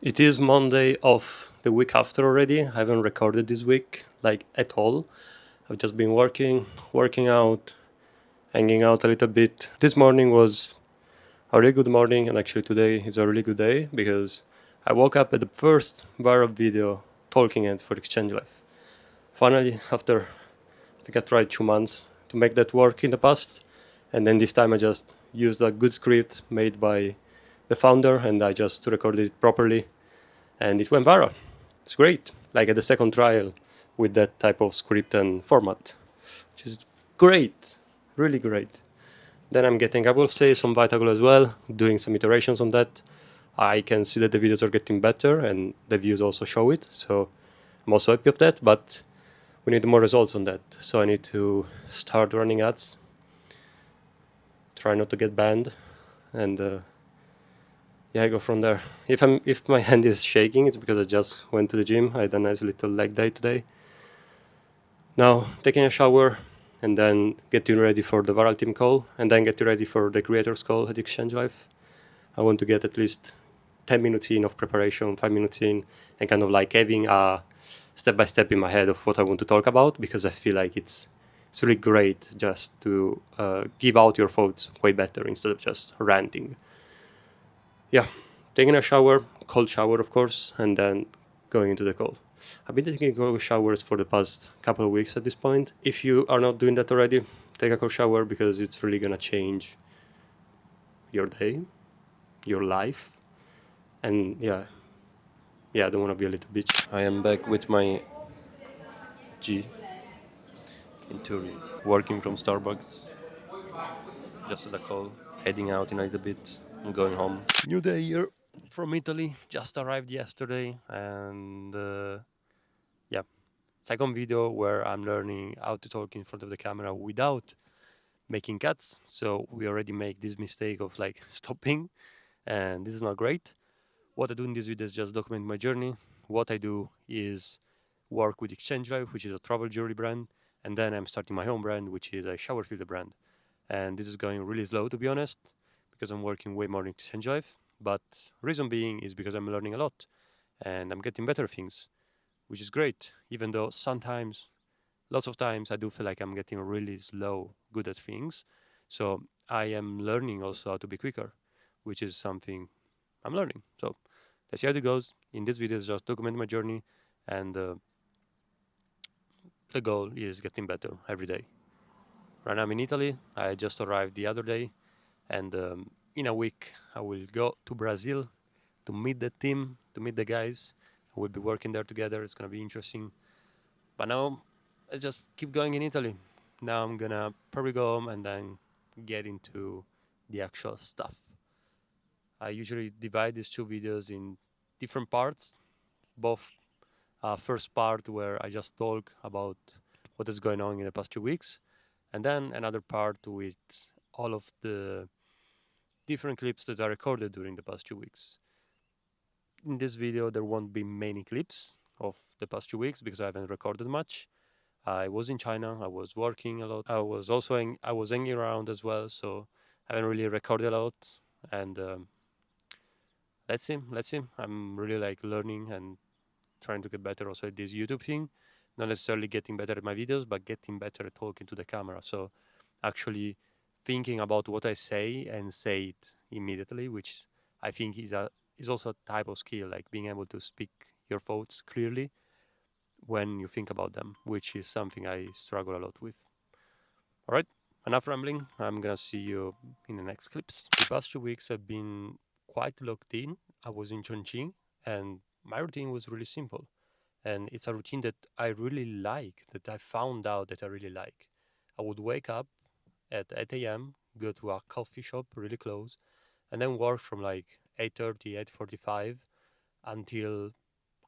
It is Monday of the week after already. I haven't recorded this week, like at all. I've just been working out, hanging out a little bit. This morning was a really good morning, and actually today is a really good day because I woke up at the first viral video talking it for Exchange Life. Finally, after I think I tried 2 months to make that work in the past, and then this time I just used a good script made by the founder and I just recorded it properly and it went viral. It's great. Like at the second trial with that type of script and format, which is great, really great. Then I'm getting, I will say, some Vitago as well, doing some iterations on that. I can see that the videos are getting better and the views also show it. So I'm also happy of that, but we need more results on that. So I need to start running ads, try not to get banned, and yeah, I go from there. If my hand is shaking, it's because I just went to the gym. I had a nice little leg day today. Now taking a shower and then getting ready for the viral team call and then getting ready for the creators call at Exchange Live. I want to get at least 10 minutes in of preparation, 5 minutes in, and kind of like having a step by step in my head of what I want to talk about because I feel like it's really great just to give out your thoughts way better instead of just ranting. Yeah, taking a shower, cold shower, of course, and then going into the cold. I've been taking cold showers for the past couple of weeks at this point. If you are not doing that already, take a cold shower because it's really gonna change your day, your life, and yeah, I don't want to be a little bitch. I am back with my G in Turin, working from Starbucks, just at a call, heading out in a little bit, and going home. New day here from Italy, just arrived yesterday, and yeah, second video where I'm learning how to talk in front of the camera without making cuts. So we already make this mistake of like stopping, and this is not great. What I do in this video is just document my journey. What I do is work with Exchange Life, which is a travel jewelry brand, and then I'm starting my own brand, which is a shower filter brand. And this is going really slow, to be honest, because I'm working way more in Exchange Life. But reason being is because I'm learning a lot and I'm getting better things, which is great. Even though sometimes, lots of times, I do feel like I'm getting really slow, good at things. So I am learning also how to be quicker, which is something I'm learning. So let's see how it goes. In this video, is just document my journey, and the goal is getting better every day. Right now I'm in Italy. I just arrived the other day, and in a week I will go to Brazil to meet the team, to meet the guys. We'll be working there together. It's gonna be interesting. But now let's just keep going in Italy. Now I'm gonna probably go home and then get into the actual stuff. I usually divide these two videos in different parts. Both first part where I just talk about what is going on in the past 2 weeks, and then another part with all of the different clips that I recorded during the past 2 weeks. In this video, there won't be many clips of the past 2 weeks because I haven't recorded much. I was in China. I was working a lot. I was hanging around as well, so I haven't really recorded a lot. And let's see, let's see. I'm really like learning and trying to get better also at this YouTube thing. Not necessarily getting better at my videos, but getting better at talking to the camera. So actually thinking about what I say and say it immediately, which I think is also a type of skill, like being able to speak your thoughts clearly when you think about them, which is something I struggle a lot with. All right, enough rambling. I'm gonna see you in the next clips. The past 2 weeks have been quite locked in. I was in Chongqing, and my routine was really simple. And it's a routine that I really like, that I found out that I really like. I would wake up at 8 a.m., go to a coffee shop really close, and then work from like 8:30, 8:45 until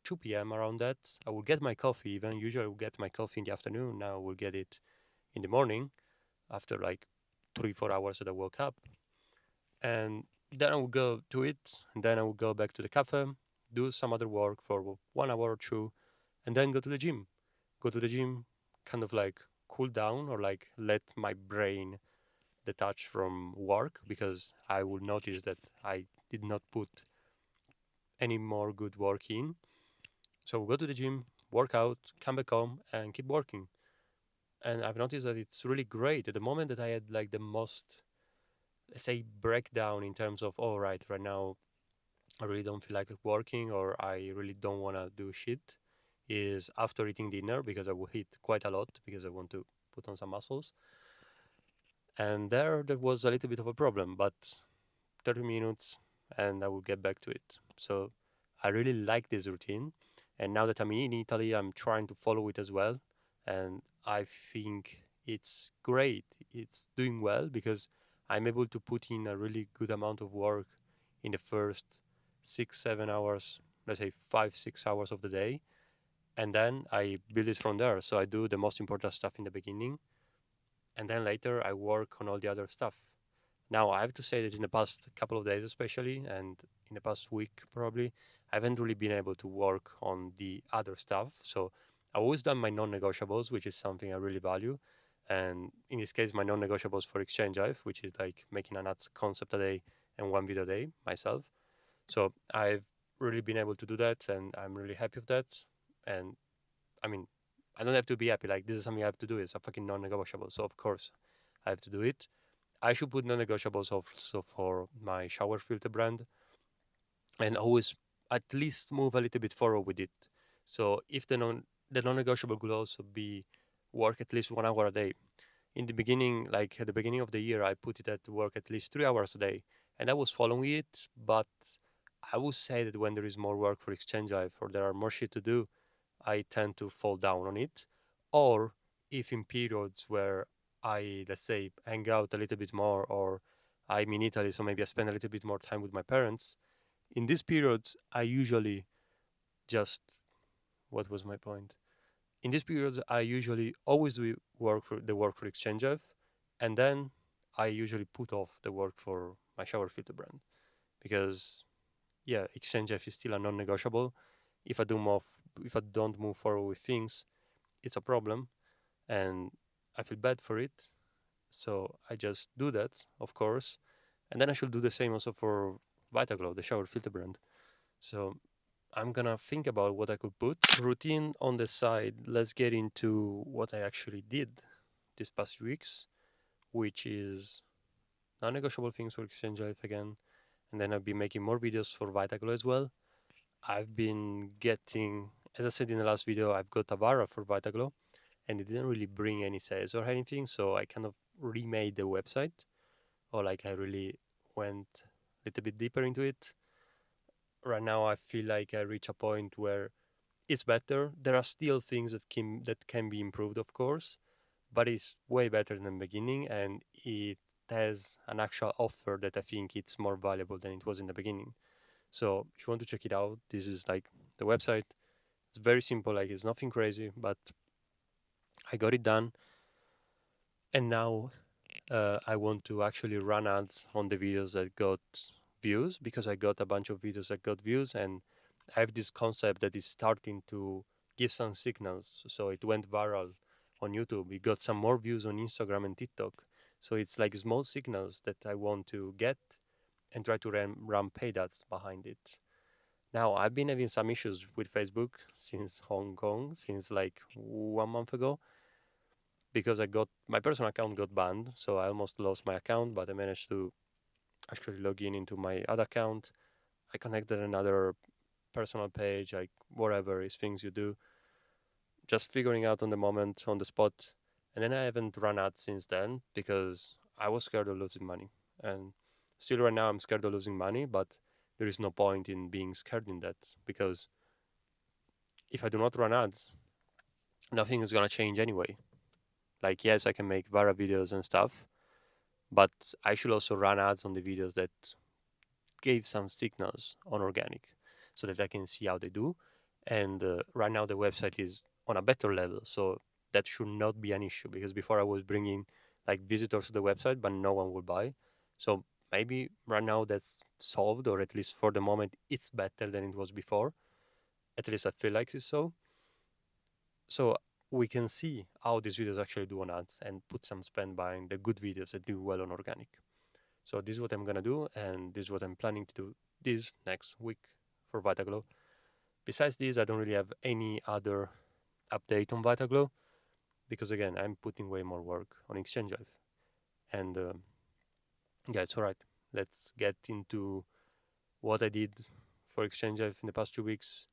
2 p.m. around that. I will get my coffee, even usually I will get my coffee in the afternoon. Now I will get it in the morning after like 3, 4 hours that I woke up. And then I will go to it, and then I will go back to the cafe, do some other work for 1 hour or two, and then go to the gym. Go to the gym, kind of like cool down or like let my brain detach from work because I would notice that I did not put any more good work in. So go to the gym, work out, come back home, and keep working. And I've noticed that it's really great. At the moment that I had like the most, let's say, breakdown in terms of, all right, right now I really don't feel like working or I really don't want to do shit, is after eating dinner because I will eat quite a lot because I want to put on some muscles. And there was a little bit of a problem, but 30 minutes and I will get back to it. So I really like this routine. And now that I'm in Italy, I'm trying to follow it as well. And I think it's great. It's doing well because I'm able to put in a really good amount of work in the first 6, 7 hours, let's say 5, 6 hours of the day. And then I build it from there. So I do the most important stuff in the beginning. And then later I work on all the other stuff. Now, I have to say that in the past couple of days, especially, and in the past week, probably, I haven't really been able to work on the other stuff. So I've always done my non negotiables, which is something I really value. And in this case, my non negotiables for Exchange Live, which is like making an ads concept a day and one video a day myself. So I've really been able to do that, and I'm really happy with that. And I mean, I don't have to be happy. Like, this is something I have to do. It's a fucking non negotiable. So, of course, I have to do it. I should put non-negotiables also for my shower filter brand and always at least move a little bit forward with it. So if the non-negotiable could also be work at least 1 hour a day. In the beginning, like at the beginning of the year, I put it at work at least 3 hours a day, and I was following it. But I would say that when there is more work for Exchange Live or there are more shit to do, I tend to fall down on it. Or if in periods where I, let's say, hang out a little bit more, or I'm in Italy, so maybe I spend a little bit more time with my parents, in these periods, I usually just, what was my point? In these periods, I usually always do work for Exchange F, and then I usually put off the work for my shower filter brand because yeah, Exchange F is still a non-negotiable. If I don't move forward with things, it's a problem, and I feel bad for it. So I just do that, of course, and then I should do the same also for Vitaglow, the shower filter brand. So I'm gonna think about what I could put. Routine on the side. Let's get into what I actually did these past weeks, which is non-negotiable things for Exchange Life again, and then I'll be making more videos for Vitaglow as well. I've been getting, as I said in the last video, I've got Avara for Vitaglow, and it didn't really bring any sales or anything, so I kind of remade the website, or like I really went a little bit deeper into it. Right now, I feel like I reach a point where it's better. There are still things that can be improved, of course, but it's way better than the beginning, and it has an actual offer that I think it's more valuable than it was in the beginning. So if you want to check it out, this is like the website. It's very simple, like it's nothing crazy, but I got it done, and now I want to actually run ads on the videos that got views because I got a bunch of videos that got views, and I have this concept that is starting to give some signals. So it went viral on YouTube. It got some more views on Instagram and TikTok. So it's like small signals that I want to get and try to run paid ads behind it. Now, I've been having some issues with Facebook since Hong Kong, since like 1 month ago, because I got my personal account got banned. So I almost lost my account, but I managed to actually log in into my other account. I connected another personal page, like whatever is things you do, just figuring out on the moment, on the spot. And then I haven't run ads since then because I was scared of losing money. And still right now I'm scared of losing money, but there is no point in being scared in that because if I do not run ads, nothing is gonna change anyway. Like yes, I can make Vara videos and stuff, but I should also run ads on the videos that gave some signals on organic so that I can see how they do. And right now the website is on a better level, so that should not be an issue because before I was bringing like visitors to the website, but no one would buy. So maybe right now that's solved, or at least for the moment it's better than it was before. At least I feel like it's so. So we can see how these videos actually do on ads and put some spend behind the good videos that do well on organic. So this is what I'm gonna do, and this is what I'm planning to do this next week for Vitaglow. Besides this, I don't really have any other update on Vitaglow because again, I'm putting way more work on Exchange Live. And yeah, it's alright. Let's get into what I did for Exchange Live in the past 2 weeks.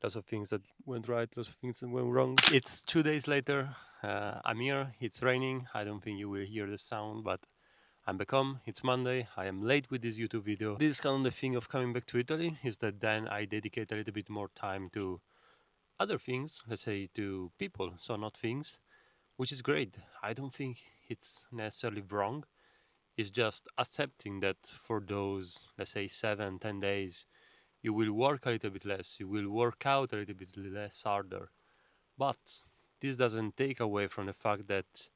Lots of things that went right, lots of things that went wrong. It's 2 days later. I'm here. It's raining. I don't think you will hear the sound, but I'm back home. It's Monday. I am late with this YouTube video. This is kind of the thing of coming back to Italy, is that then I dedicate a little bit more time to other things, let's say to people, so not things, which is great. I don't think it's necessarily wrong. It's just accepting that for those, let's say 7, 10 days, you will work a little bit less, you will work out a little bit less harder. But this doesn't take away from the fact that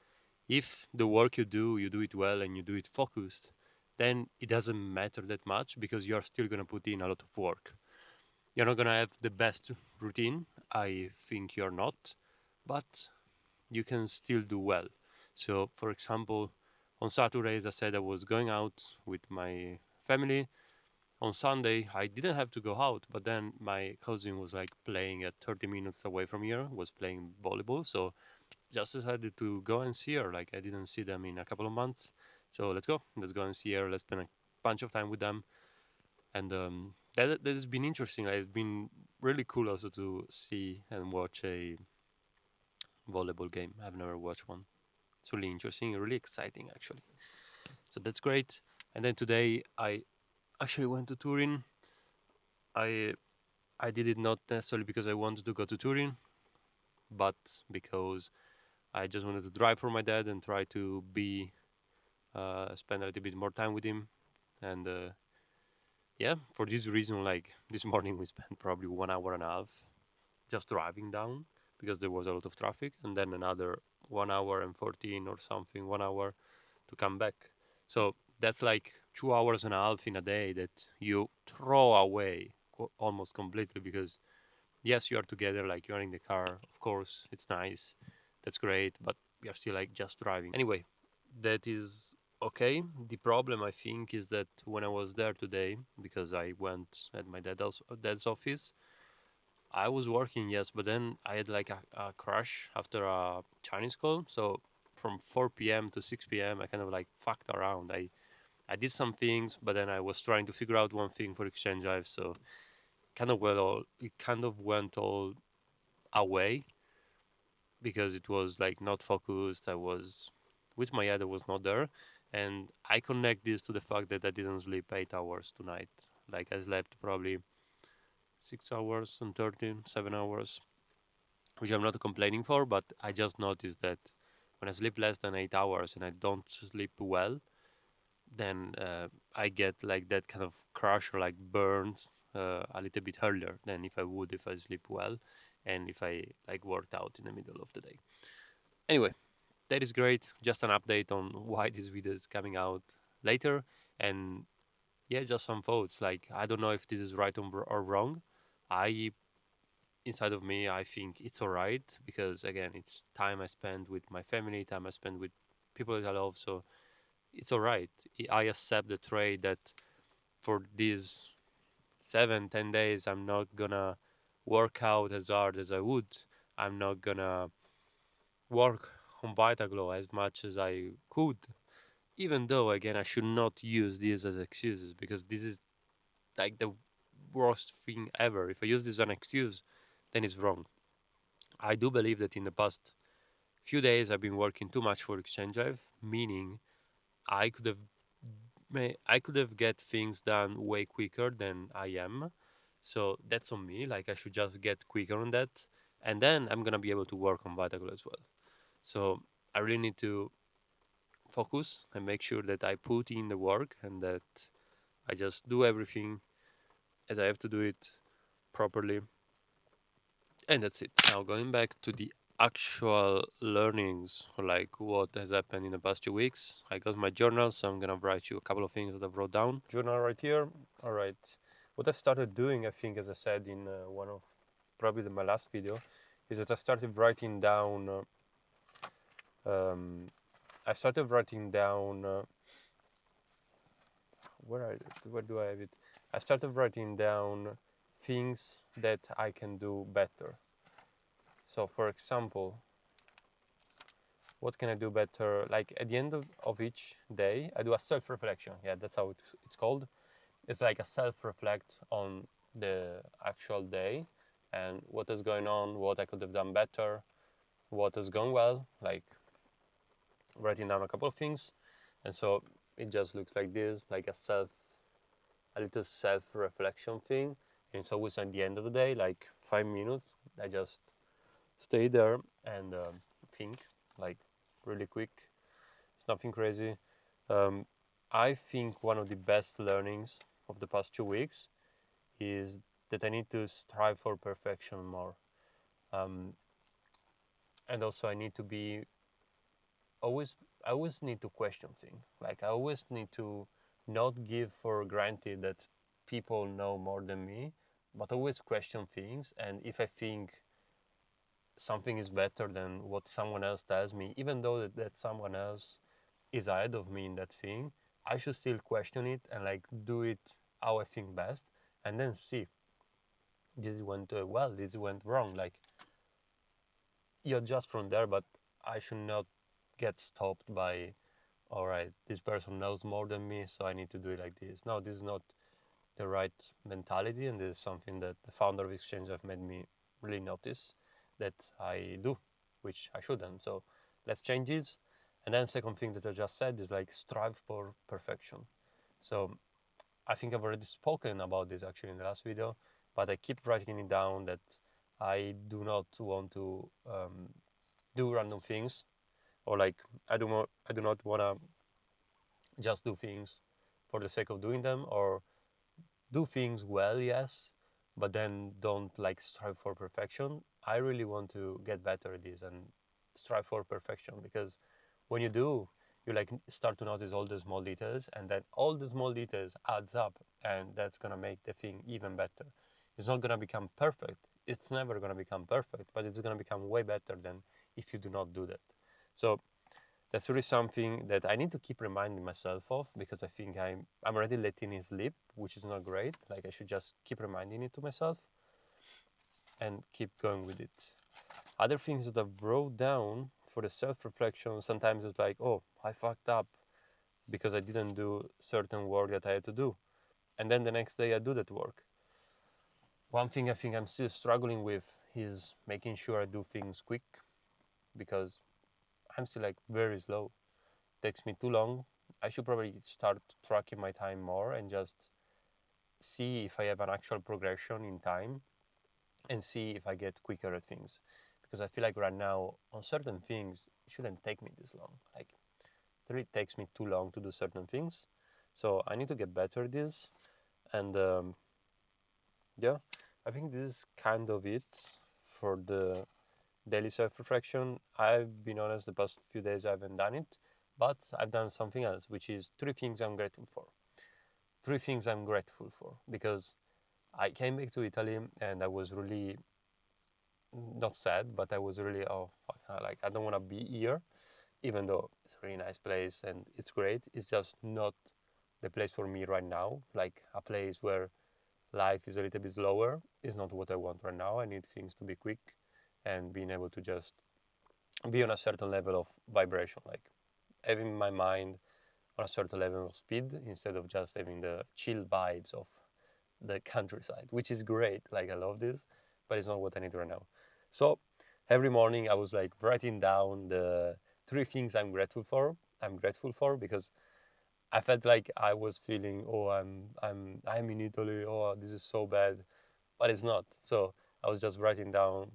if the work you do it well and you do it focused, then it doesn't matter that much because you're still going to put in a lot of work. You're not going to have the best routine. I think you're not, but you can still do well. So, for example, on Saturdays, I said I was going out with my family. On Sunday, I didn't have to go out, but then my cousin was like playing at 30 minutes away from here, was playing volleyball. So just decided to go and see her. Like I didn't see them in a couple of months. So let's go. Let's go and see her. Let's spend a bunch of time with them. And that has been interesting. Like, it's been really cool also to see and watch a volleyball game. I've never watched one. It's really interesting, really exciting actually. So that's great. And then today I actually went to Turin. I I did it not necessarily because I wanted to go to Turin, but because I just wanted to drive for my dad and try to be spend a little bit more time with him. And yeah, for this reason, like this morning we spent probably 1 hour and a half just driving down because there was a lot of traffic, and then another 1 hour and 14 or something, 1 hour to come back. So that's like 2 hours and a half in a day that you throw away almost completely because yes, you are together, like you're in the car, of course, it's nice, that's great, but you're still like just driving. Anyway, that is okay. The problem I think is that when I was there today, because I went at my dad's office, I was working, yes, but then I had like a crash after a Chinese call. So from 4 p.m. to 6 p.m., I kind of like fucked around. I did some things, but then I was trying to figure out one thing for Exchange Live. So it kind of went all away because it was like not focused. I was with my head, I was not there. And I connect this to the fact that I didn't sleep 8 hours tonight. Like I slept probably 6 hours and 7 hours, which I'm not complaining for, but I just noticed that when I sleep less than 8 hours and I don't sleep well, then I get like that kind of crash or like burns a little bit earlier than if I would if I sleep well and if I like worked out in the middle of the day. Anyway, that is great. Just an update on why this video is coming out later. And yeah, just some thoughts. Like, I don't know if this is right or wrong. I, inside of me, I think it's alright because, again, it's time I spend with my family, time I spend with people that I love. So it's alright. I accept the trade that for these 7, 10 days, I'm not gonna work out as hard as I would. I'm not gonna work on Vitaglow as much as I could. Even though, again, I should not use these as excuses because this is like the worst thing ever. If I use this as an excuse, then it's wrong. I do believe that in the past few days I've been working too much for Exchange Live, meaning I could have I could have get things done way quicker than I am. So that's on me. Like I should just get quicker on that, and then I'm gonna be able to work on Vitaglow as well. So I really need to focus and make sure that I put in the work and that I just do everything as I have to do it properly. And that's it. Now going back to the actual learnings, like what has happened in the past 2 weeks. I got my journal, so I'm gonna write you a couple of things that I've wrote down. Journal right here. All right. What I've started doing, I think, as I said in one of probably my last video, is that I started writing down. Um, I started writing down. Where do I have it? I started writing down things that I can do better. So, for example, what can I do better? Like at the end of each day, I do a self reflection. Yeah, that's how it's called. It's like a self reflect on the actual day and what is going on, what I could have done better, what has gone well, like writing down a couple of things. And so it just looks like this, like a little self reflection thing. And it's always at the end of the day, like 5 minutes. I just stay there and think, like really quick. It's nothing crazy. Um, I think one of the best learnings of the past 2 weeks is that I need to strive for perfection more. Um, and also, I need to be always, I always need to question things. Like, I always need to not give for granted that people know more than me, but always question things. And if I think something is better than what someone else tells me, even though that someone else is ahead of me in that thing, I should still question it and like do it how I think best, and then see this went well, this went wrong. Like you adjust from there, but I should not get stopped by, all right, this person knows more than me, so I need to do it like this. No, this is not the right mentality, and this is something that the founder of Exchange have made me really notice that I do, which I shouldn't. So let's change this. And then second thing that I just said is like strive for perfection. So I think I've already spoken about this actually in the last video, but I keep writing it down that I do not want to do random things, or like I do not want to just do things for the sake of doing them, or do things well, yes, but then don't like strive for perfection. I really want to get better at this and strive for perfection, because when you do, you like start to notice all the small details, and then all the small details adds up, and that's gonna make the thing even better. It's not gonna become perfect. It's never gonna become perfect, but it's gonna become way better than if you do not do that. So that's really something that I need to keep reminding myself of, because I think I'm already letting it slip, which is not great. Like I should just keep reminding it to myself and keep going with it. Other things that I've wrote down for the self-reflection, sometimes it's like, oh, I fucked up because I didn't do certain work that I had to do. And then the next day I do that work. One thing I think I'm still struggling with is making sure I do things quick, because I'm still like very slow. Takes me too long. I should probably start tracking my time more and just see if I have an actual progression in time and see if I get quicker at things. Because I feel like right now on certain things it shouldn't take me this long. Like it really takes me too long to do certain things. So I need to get better at this. And yeah, I think this is kind of it for the daily self-reflection. I've been honest, the past few days I haven't done it, but I've done something else, which is 3 things I'm grateful for. 3 things I'm grateful for, because I came back to Italy and I was really not sad, but I was really, oh fuck, like I don't want to be here, even though it's a really nice place and it's great. It's just not the place for me right now. Like a place where life is a little bit slower is not what I want right now. I need things to be quick and being able to just be on a certain level of vibration, like having my mind on a certain level of speed instead of just having the chill vibes of the countryside, which is great. Like I love this, but it's not what I need right now. So every morning I was like writing down the 3 things I'm grateful for, because I felt like I was feeling, oh, I'm in Italy. Oh, this is so bad, but it's not. So I was just writing down.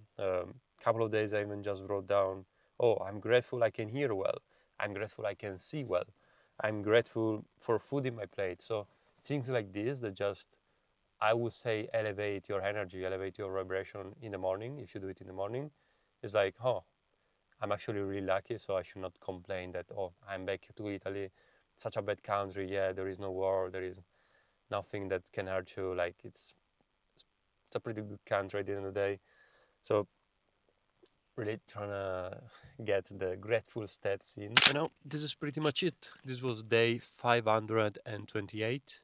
Couple of days I even just wrote down, oh, I'm grateful I can hear well. I'm grateful I can see well. I'm grateful for food in my plate. So things like this that just, I would say, elevate your energy, elevate your vibration in the morning. If you do it in the morning, it's like, oh, I'm actually really lucky, so I should not complain that, oh, I'm back to Italy, such a bad country. Yeah, there is no war, there is nothing that can hurt you. Like it's a pretty good country at the end of the day. So really trying to get the grateful steps in. You know, this is pretty much it. This was day 528.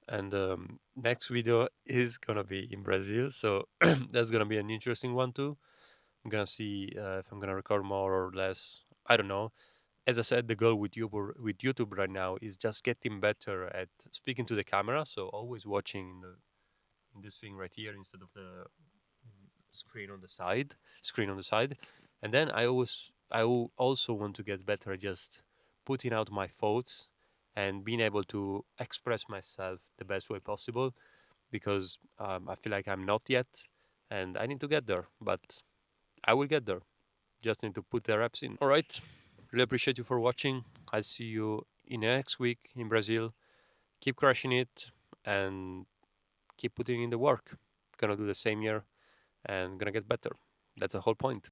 And next video is gonna be in Brazil, so that's gonna be an interesting one too. I'm gonna see if I'm gonna record more or less. I don't know. As I said, the goal with YouTube right now is just getting better at speaking to the camera. So always watching in this thing right here instead of the screen on the side. And then I will also want to get better at just putting out my thoughts and being able to express myself the best way possible, because I feel like I'm not yet, and I need to get there. But I will get there. Just need to put the reps in. All right. Really appreciate you for watching. I'll see you in the next week in Brazil. Keep crushing it and keep putting in the work. Gonna do the same here and gonna get better. That's the whole point.